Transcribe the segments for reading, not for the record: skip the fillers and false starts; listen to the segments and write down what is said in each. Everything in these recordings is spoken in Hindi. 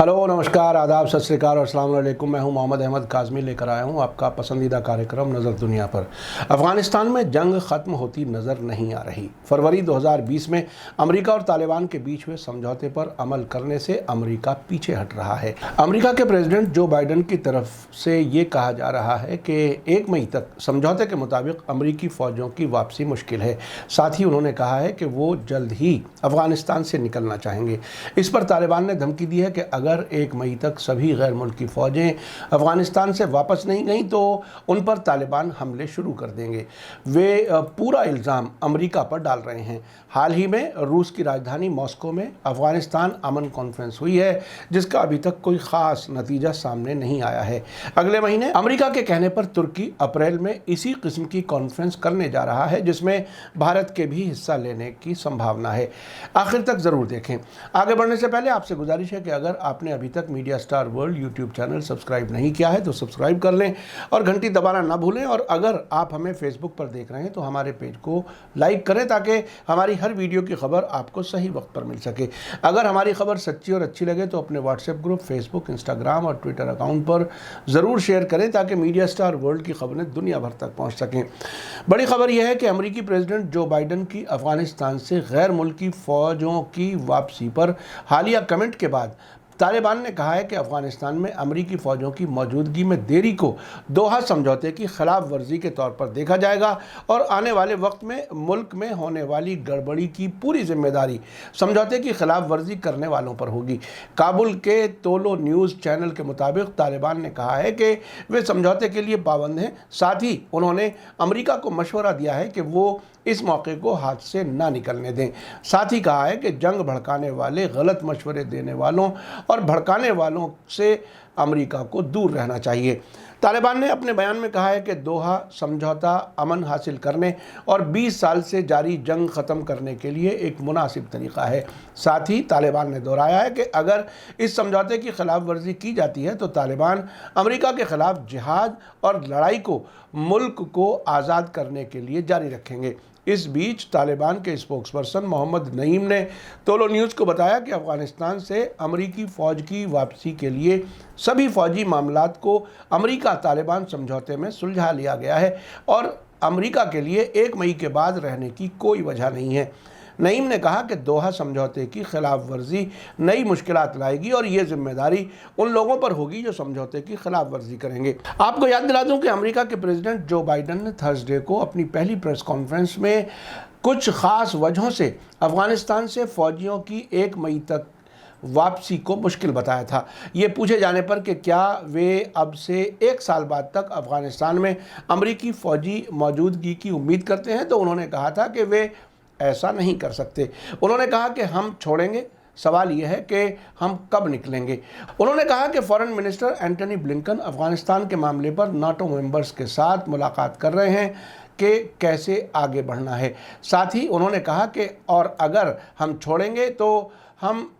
हेलो, नमस्कार, आदाब, सत श्री अकाल और अस्सलाम वालेकुम। मैं हूं मोहम्मद अहमद काज़मी, लेकर आया हूं आपका पसंदीदा कार्यक्रम नज़र दुनिया पर। अफ़गानिस्तान में जंग ख़त्म होती नज़र नहीं आ रही। फरवरी 2020 में अमेरिका और तालिबान के बीच हुए समझौते पर अमल करने से अमेरिका पीछे हट रहा है। अमेरिका के प्रेसिडेंट जो बाइडन की तरफ से ये कहा जा रहा है कि 1 मई तक समझौते के मुताबिक अमेरिकी फ़ौजों की वापसी मुश्किल है। साथ ही उन्होंने कहा है कि वो जल्द ही अफ़गानिस्तान से निकलना चाहेंगे। इस पर तालिबान ने धमकी दी है कि अगर 1 मई तक सभी गैर मुल्की फ़ौजें अफ़गानिस्तान से वापस नहीं गईं तो उन पर तालिबान हमले शुरू कर देंगे। वे पूरा इल्ज़ाम अमेरिका पर डाल रहे हैं। हाल ही में रूस की राजधानी मॉस्को में अफ़गानिस्तान अमन कॉन्फ्रेंस हुई है, जिसका अभी तक कोई ख़ास नतीजा सामने नहीं आया है। अगले महीने अमेरिका के कहने पर तुर्की अप्रैल में इसी किस्म की कॉन्फ्रेंस करने जा रहा है, जिसमें भारत के भी हिस्सा लेने की संभावना है। आखिर तक ज़रूर देखें। आगे बढ़ने से पहले आपसे गुजारिश है कि अगर आपने अभी तक media star world YouTube channel subscribe नहीं किया है तो सब्सक्राइब कर लें और घंटी दबाना ना भूलें। और अगर आप हमें फेसबुक पर देख रहे हैं तो हमारे पेज को लाइक करें ताकि हमारी हर वीडियो की खबर आपको सही वक्त पर मिल सके। अगर हमारी खबर सच्ची और अच्छी लगे तो अपने व्हाट्सएप ग्रुप, फेसबुक, इंस्टाग्राम और ट्विटर अकाउंट पर ज़रूर शेयर करें ताकि मीडिया स्टार वर्ल्ड की खबरें दुनिया भर तक पहुँच सकें। बड़ी खबर यह है कि अमेरिकी प्रेसिडेंट जो बाइडन की अफ़गानिस्तान से गैर मुल्की फ़ौजों की वापसी पर हालिया कमेंट के बाद तालिबान ने कहा है कि अफ़गानिस्तान में अमेरिकी फ़ौजों की मौजूदगी में देरी को दोहा समझौते की खिलाफ वर्जी के तौर पर देखा जाएगा और आने वाले वक्त में मुल्क में होने वाली गड़बड़ी की पूरी जिम्मेदारी समझौते की खिलाफ वर्जी करने वालों पर होगी। काबुल के तोलो न्यूज़ चैनल के मुताबिक तालिबान ने कहा है कि वे समझौते के लिए पाबंद हैं। साथ ही उन्होंने अमेरिका को मशवरा दिया है कि वो इस मौके को हाथ से ना निकलने दें। साथ ही कहा है कि जंग भड़काने वाले, गलत मशवरे देने वालों और भड़काने वालों से अमेरिका को दूर रहना चाहिए। तालिबान ने अपने बयान में कहा है कि दोहा समझौता अमन हासिल करने और 20 साल से जारी जंग ख़त्म करने के लिए एक मुनासिब तरीक़ा है। साथ ही तालिबान ने दोहराया है कि अगर इस समझौते की खिलाफ वर्जी की जाती है तो तालिबान अमेरिका के ख़िलाफ़ जिहाद और लड़ाई को मुल्क को आज़ाद करने के लिए जारी रखेंगे। इस बीच तालिबान के स्पोक्सपर्सन मोहम्मद नईम ने तोलो न्यूज़ को बताया कि अफ़गानिस्तान से अमेरिकी फ़ौज की वापसी के लिए सभी फ़ौजी मामलात को अमेरिका तालिबान समझौते में सुलझा लिया गया है और अमेरिका के लिए 1 मई के बाद रहने की कोई वजह नहीं है। नईम ने कहा कि दोहा समझौते की खिलाफ वर्जी नई मुश्किलात लाएगी और ये जिम्मेदारी उन लोगों पर होगी जो समझौते की खिलाफ वर्जी करेंगे। आपको याद दिला दूं कि अमेरिका के प्रेसिडेंट जो बाइडन ने थर्सडे को अपनी पहली प्रेस कॉन्फ्रेंस में कुछ ख़ास वजहों से अफ़गानिस्तान से फ़ौजियों की 1 मई तक वापसी को मुश्किल बताया था। ये पूछे जाने पर कि क्या वे अब से 1 साल बाद तक अफ़गानिस्तान में अमेरिकी फ़ौजी मौजूदगी की उम्मीद करते हैं, तो उन्होंने कहा था कि वे ऐसा नहीं कर सकते। उन्होंने कहा कि हम छोड़ेंगे, सवाल यह है कि हम कब निकलेंगे। उन्होंने कहा कि foreign minister Antony Blinken Afghanistan के मामले पर नाटो मेंबर्स के साथ मुलाकात कर रहे हैं कि कैसे आगे बढ़ना है। साथ ही उन्होंने कहा कि और अगर हम छोड़ेंगे तो हम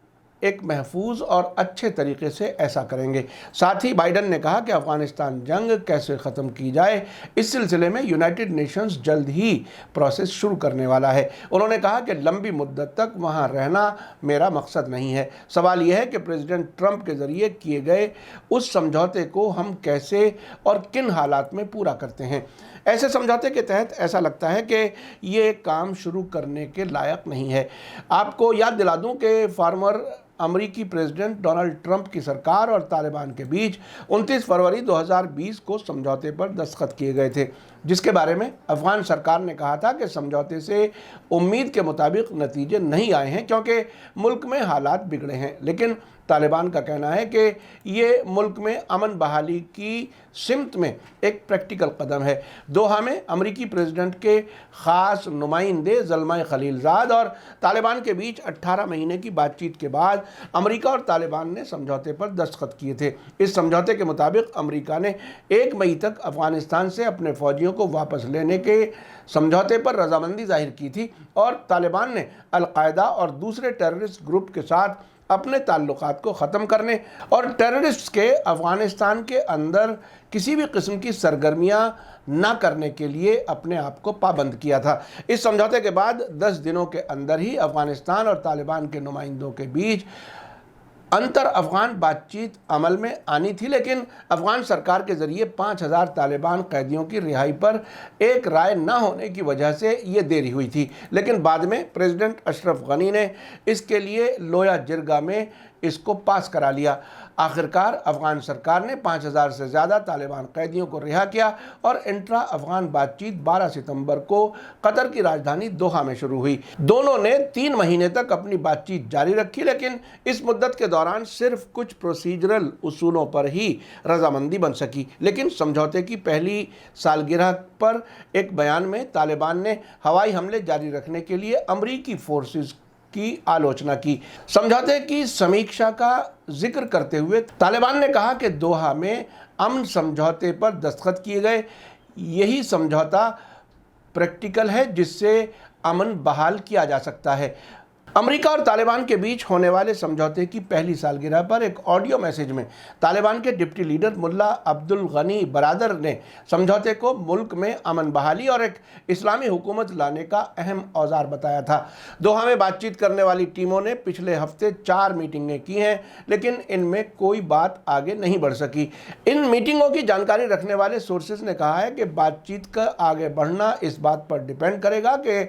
एक महफूज और अच्छे तरीके से ऐसा करेंगे। साथ ही बाइडन ने कहा कि अफ़गानिस्तान जंग कैसे ख़त्म की जाए, इस सिलसिले में यूनाइटेड नेशंस जल्द ही प्रोसेस शुरू करने वाला है। उन्होंने कहा कि लंबी मुद्दत तक वहाँ रहना मेरा मकसद नहीं है। सवाल यह है कि प्रेसिडेंट ट्रंप के ज़रिए किए गए उस समझौते को हम कैसे और किन हालात में पूरा करते हैं। ऐसे समझौते के तहत ऐसा लगता है कि ये काम शुरू करने के लायक नहीं है। आपको याद दिला दूं कि फार्मर अमेरिकी प्रेसिडेंट डोनाल्ड ट्रंप की सरकार और तालिबान के बीच 29 फरवरी 2020 को समझौते पर दस्तखत किए गए थे, जिसके बारे में अफ़गान सरकार ने कहा था कि समझौते से उम्मीद के मुताबिक नतीजे नहीं आए हैं क्योंकि मुल्क में हालात बिगड़े हैं। लेकिन तालिबान का कहना है कि ये मुल्क में अमन बहाली की सिमत में एक प्रैक्टिकल कदम है। दोहा में अमेरिकी प्रेसिडेंट के ख़ास नुमाइंदे ज़ल्मा खलीलज़ाद और तालिबान के बीच 18 महीने की बातचीत के बाद अमेरिका और तालिबान ने समझौते पर दस्तखत किए थे। इस समझौते के मुताबिक अमेरिका ने 1 मई तक अफ़गानिस्तान से अपने फ़ौजियों को वापस लेने के समझौते पर रजामंदी जाहिर की थी और तालिबान ने अल-कायदा और दूसरे टेररिस्ट ग्रुप के साथ अपने ताल्लुकात को ख़त्म करने और टेररिस्ट के अफ़गानिस्तान के अंदर किसी भी किस्म की सरगर्मियाँ ना करने के लिए अपने आप को पाबंद किया था। इस समझौते के बाद 10 दिनों के अंदर ही अफ़गानिस्तान और तालिबान के नुमाइंदों के बीच अंतर अफगान बातचीत अमल में आनी थी, लेकिन अफगान सरकार के जरिए 5000 तालिबान कैदियों की रिहाई पर एक राय न होने की वजह से ये देरी हुई थी। लेकिन बाद में प्रेसिडेंट अशरफ गनी ने इसके लिए लोया जिरगा में इसको पास करा लिया। आखिरकार अफगान सरकार ने 5000 से ज़्यादा तालिबान कैदियों को रिहा किया और इंट्रा अफगान बातचीत 12 सितंबर को कतर की राजधानी दोहा में शुरू हुई। दोनों ने 3 महीने तक अपनी बातचीत जारी रखी, लेकिन इस मुद्दत के दौरान सिर्फ कुछ प्रोसीजरल उसूलों पर ही रजामंदी बन सकी। लेकिन समझौते की पहली सालगिरह पर एक बयान में तालिबान ने हवाई हमले जारी रखने के लिए अमरीकी फोर्सेस की आलोचना की। समझौते की समीक्षा का जिक्र करते हुए तालिबान ने कहा कि दोहा में अमन समझौते पर दस्तखत किए गए, यही समझौता प्रैक्टिकल है जिससे अमन बहाल किया जा सकता है। अमेरिका और तालिबान के बीच होने वाले समझौते की पहली सालगिरह पर एक ऑडियो मैसेज में तालिबान के डिप्टी लीडर मुल्ला अब्दुल गनी बरादर ने समझौते को मुल्क में अमन बहाली और एक इस्लामी हुकूमत लाने का अहम औजार बताया था। दोहा में बातचीत करने वाली टीमों ने पिछले हफ्ते 4 मीटिंगें की हैं, लेकिन इनमें कोई बात आगे नहीं बढ़ सकी। इन मीटिंगों की जानकारी रखने वाले सोर्सेज ने कहा है कि बातचीत का आगे बढ़ना इस बात पर डिपेंड करेगा कि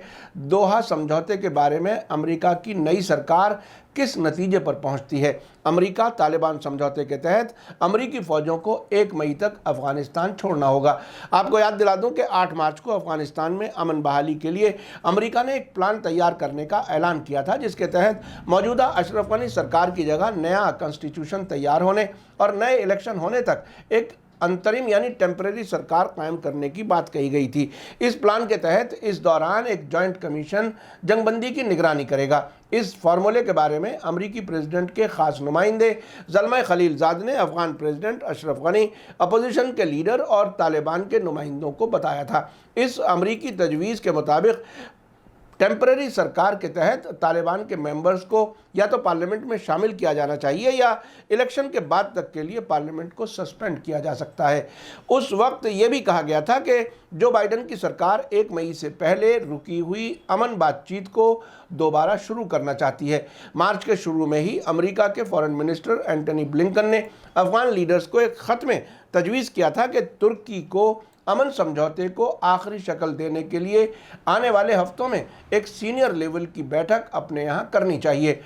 दोहा समझौते के बारे में अमेरिका की नई सरकार किस नतीजे पर पहुंचती है। अमेरिका तालिबान समझौते के तहत अमेरिकी फौजों को 1 मई तक अफगानिस्तान छोड़ना होगा। आपको याद दिला दूं कि 8 मार्च को अफगानिस्तान में अमन बहाली के लिए अमेरिका ने एक प्लान तैयार करने का ऐलान किया था, जिसके तहत मौजूदा अशरफ गनी सरकार की जगह नया कॉन्स्टिट्यूशन तैयार होने और नए इलेक्शन होने तक एक अंतरिम यानी टेम्परेरी सरकार कायम करने की बात कही गई थी। इस प्लान के तहत इस दौरान एक जॉइंट कमीशन जंगबंदी की निगरानी करेगा। इस फार्मूले के बारे में अमरीकी प्रेसिडेंट के खास नुमाइंदे ज़ल्मई खलीलजाद ने अफगान प्रेसिडेंट अशरफ गनी, अपोजिशन के लीडर और तालिबान के नुमाइंदों को बताया था। इस अमरीकी तजवीज़ के मुताबिक टेम्परेरी सरकार के तहत तालिबान के मेंबर्स को या तो पार्लियामेंट में शामिल किया जाना चाहिए या इलेक्शन के बाद तक के लिए पार्लियामेंट को सस्पेंड किया जा सकता है। उस वक्त ये भी कहा गया था कि जो बाइडन की सरकार 1 मई से पहले रुकी हुई अमन बातचीत को दोबारा शुरू करना चाहती है। मार्च के शुरू में ही अमेरिका के फॉरेन मिनिस्टर एंटनी ब्लिंकन ने अफगान लीडर्स को एक ख़त में तजवीज़ किया था कि तुर्की को अमन समझौते को आखिरी शक्ल देने के लिए आने वाले हफ्तों में एक सीनियर लेवल की बैठक अपने यहाँ करनी चाहिए।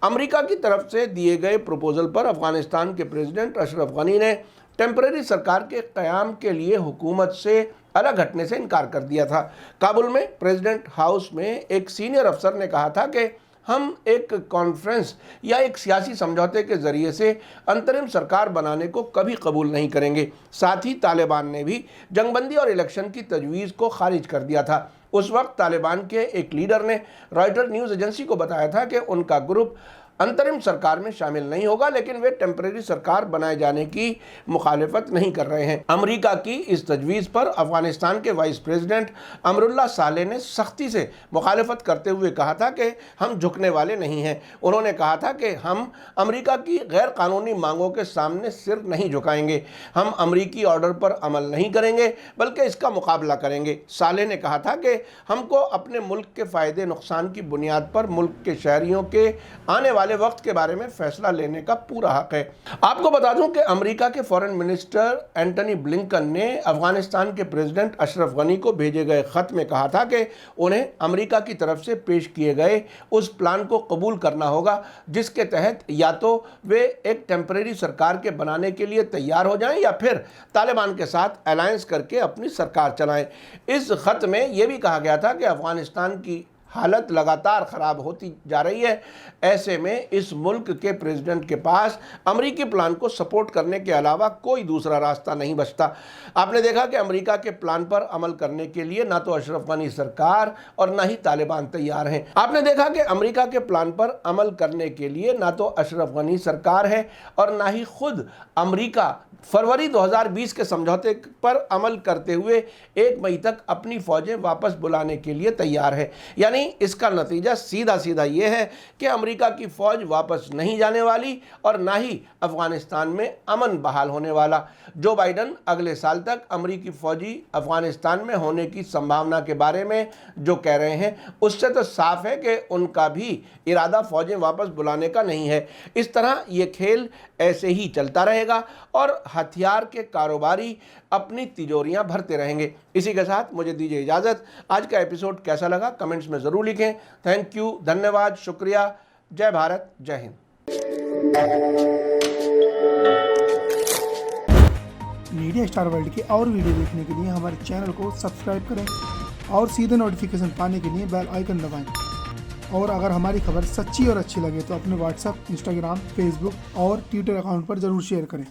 अमेरिका की तरफ से दिए गए प्रपोजल पर अफगानिस्तान के प्रेसिडेंट अशरफ गनी ने टेम्परेरी सरकार के क़याम के लिए हुकूमत से अलग हटने से इनकार कर दिया था। काबुल में प्रेसिडेंट हाउस में एक सीनियर अफसर ने कहा था कि हम एक कॉन्फ्रेंस या एक सियासी समझौते के ज़रिए से अंतरिम सरकार बनाने को कभी कबूल नहीं करेंगे। साथ ही तालिबान ने भी जंगबंदी और इलेक्शन की तजवीज़ को खारिज कर दिया था। उस वक्त तालिबान के एक लीडर ने रॉयटर न्यूज़ एजेंसी को बताया था कि उनका ग्रुप अंतरिम सरकार में शामिल नहीं होगा, लेकिन वे टेम्परेरी सरकार बनाए जाने की मुखालिफत नहीं कर रहे हैं। अमेरिका की इस तजवीज़ पर अफगानिस्तान के वाइस प्रेसिडेंट अमरुल्लाह सालेह ने सख्ती से मुखालिफत करते हुए कहा था कि हम झुकने वाले नहीं हैं। उन्होंने कहा था कि हम अमेरिका की गैर कानूनी मांगों के सामने सिर नहीं झुकाएंगे। हम अमेरिकी ऑर्डर पर अमल नहीं करेंगे बल्कि इसका मुकाबला करेंगे। सालेह ने कहा था कि हमको अपने मुल्क के फ़ायदे नुकसान की बुनियाद पर मुल्क के शहरियों के आने वाले वक्त के बारे में फैसला लेने का पूरा हक है। आपको बता दूं कि अमेरिका के फॉरेन मिनिस्टर एंटनी ब्लिंकन ने अफगानिस्तान के प्रेसिडेंट अशरफ गनी को भेजे गए खत में कहा था कि उन्हें अमेरिका की तरफ से पेश किए गए उस प्लान को कबूल करना होगा जिसके तहत या तो वे एक टेम्परेरी सरकार के बनाने के लिए तैयार हो जाएं या फिर तालिबान के साथ अलायंस करके अपनी सरकार चलाएं। इस खत में यह भी कहा गया था कि अफगानिस्तान की हालत लगातार ख़राब होती जा रही है। ऐसे में इस मुल्क के प्रेसिडेंट के पास अमेरिकी प्लान को सपोर्ट करने के अलावा कोई दूसरा रास्ता नहीं बचता। आपने देखा कि अमेरिका के प्लान पर अमल करने के लिए ना तो अशरफ गनी सरकार और ना ही तालिबान तैयार हैं। आपने देखा कि अमेरिका के प्लान पर अमल करने के लिए ना तो अशरफ गनी सरकार है और ना ही खुद अमेरिका फरवरी 2020 के समझौते पर अमल करते हुए 1 मई तक अपनी फौजें वापस बुलाने के लिए तैयार है। यानी यानी इसका नतीजा सीधा सीधा ये है कि अमेरिका की फ़ौज वापस नहीं जाने वाली और ना ही अफ़गानिस्तान में अमन बहाल होने वाला। जो बाइडन अगले साल तक अमेरिकी फ़ौजी अफ़गानिस्तान में होने की संभावना के बारे में जो कह रहे हैं, उससे तो साफ है कि उनका भी इरादा फ़ौजें वापस बुलाने का नहीं है। इस तरह ये खेल ऐसे ही चलता रहेगा और हथियार के कारोबारी अपनी तिजोरियां भरते रहेंगे। इसी के साथ मुझे दीजिए इजाज़त। आज का एपिसोड कैसा लगा कमेंट्स में ज़रूर लिखें। थैंक यू, धन्यवाद, शुक्रिया। जय भारत, जय हिंद। मीडिया स्टार वर्ल्ड के और वीडियो देखने के लिए हमारे चैनल को सब्सक्राइब करें और सीधे नोटिफिकेशन पाने के लिए बेल आइकन दबाएं। और अगर हमारी खबर सच्ची और अच्छी लगे तो अपने व्हाट्सएप, इंस्टाग्राम, फेसबुक और ट्विटर अकाउंट पर ज़रूर शेयर करें।